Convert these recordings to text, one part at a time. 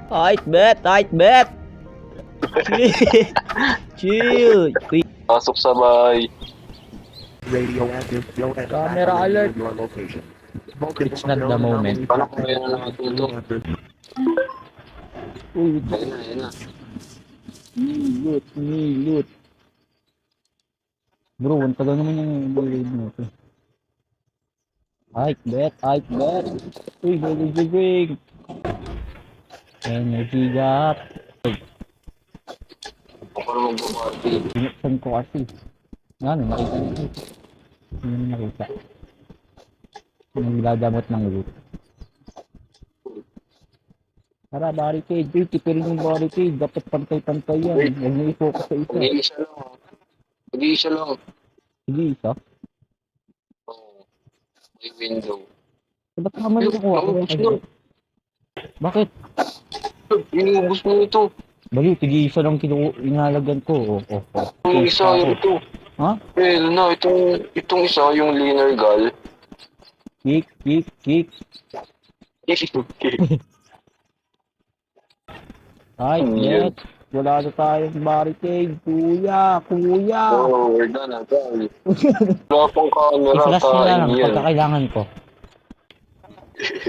Tight bet, tight bet. Chill. Chill. Uy, Pasok sa bahay. Radioactive fuel and Camera alert. your location. It's not the moment. Paano kung meron na natin ito? Uy, Ayun na. nilut, nilut. Bro, ang tagal naman yung raid mo ito. Tight bet, tight bet. Uy, big. Energy gap. Ako naman bumati. Binuksan ko kasi. Ano, nakita niyo. Hindi mo nakita. Nagdadamot ng loot. Tara, barricade. Uy, tipirin yung barricade. Dapat pantay-pantay yan. Huwag niyo i-focus sa isa. Mag-iisa lang. Mag-iisa lang. Sige, isa. Oo. May window. Ba't naman Yung nakuha ko? naubos mo. Bakit? Inubos mo ito. Bali, tig-isa lang inalagan ko. Yung isa, yung ito. Ha? Eh, na, itong isa, yung linear gal. Kick. Ay, Yeah. net. Wala na tayong barricade. Kuya. Oh, we're done na, gal. Wala pang camera, I-flash nyo na kain lang yan. pagka kailangan ko.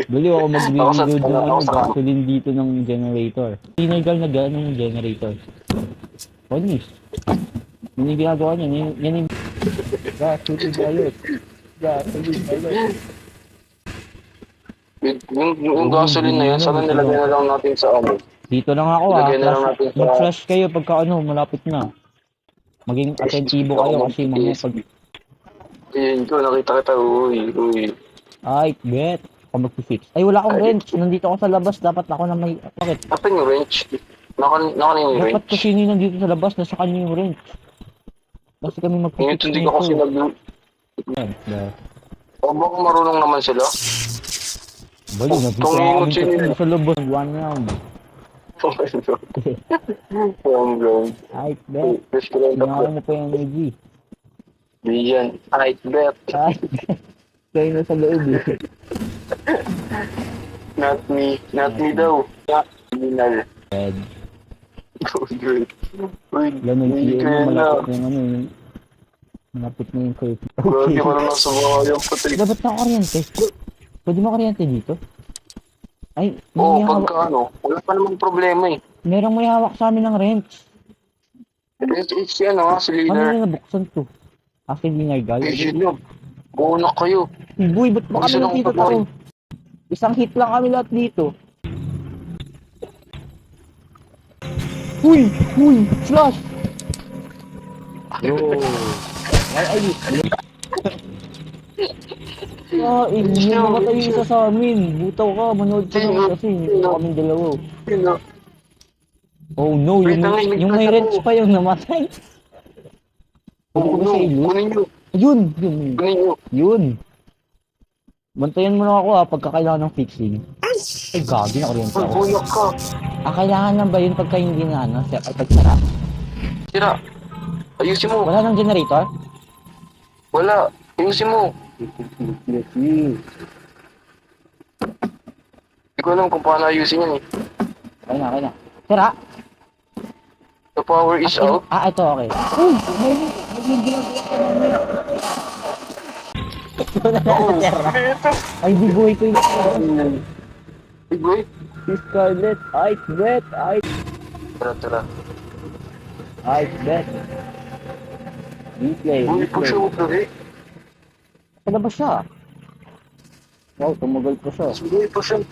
Bali ako Ako mag-reload sa- ng ako sa- gasoline dito ng generator. Tinagal na gano'n yung generator. Panis. Yun yung ginagawa niya. Yan yung... Gasoline pilot. Yung gasoline na yan, sana nilagay na lang natin sa ano. Dito lang ako Ilagay na lang natin sa- Mag-flash kayo pagka malapit na. Maging atentibo kayo kasi mamaya pag... Ayun ko, nakita kita, uy. Ay, bet. Ako mag-fix. Ay, wala akong wrench. Nandito ako sa labas. Dapat ako na may... Bakit? Asan yung wrench? Naka yung Dapat wrench. kasi sino yung nandito sa labas. Nasa kanya yung wrench. Kasi kami Ngayon, mag-fix hindi ko kasi O baka marunong naman sila? Bali, nandito Tumingin kami sila. sa labas. One round. Home Ay, bet. First ko lang Kinawa mo pa yung energy. Diyan. Tight bet. Ay, kayo na sa loob eh. Not me. Not me daw. Criminal. Red. Good. Uy, Lamig hindi yung ko yan na. malapit na yung malapit na yung curfew. Grabe ko na nasa mga yung puti. Dapat na kuryente. Pwede mo kuryente dito? Ay, Oo, may hawak. pagka ano, wala pa namang problema eh. Merong may hawak sa amin ng wrench. It's yan ah, si Ano leader. na nabuksan to? Akin yung nargal. Eh, yun yun. Buo na kayo. Boy, ba't ba kami Isa lang dito pagkain. tao? Isang hit lang kami lahat dito. Uy! Flash! Yo! Ay! Hindi namatay yung isa sa amin. Butaw ka, manood ka na kasi hindi pa kaming dalawa. Yun na. Oh no, Wait, yung may wrench pa yung namatay. Pwede ko ba sa ilo? Kunin nyo. Yun! Kunin nyo. Yun! Bantayan mo lang ako pagka kailangan ng fixing. Ay, gagi na kuryente Uy, ako. buyak ka. Kailangan lang ba yun pagka hindi na pagsara? Tira. Ayusin mo. Wala nang generator? Wala. Ayusin mo. Hindi ko alam kung paano ayusin yan eh. Okay na. Sira? The power is out. Ito okay. Uy! May ginagawa ka mamaya. Ito na sira. Ay, di buhay ko yung Big boy. Scarlet, ice bet, Tara. ice bet. Replay. Uy, push out na eh. Ano ba siya? Wow, tumagal pa siya. Sige, push out.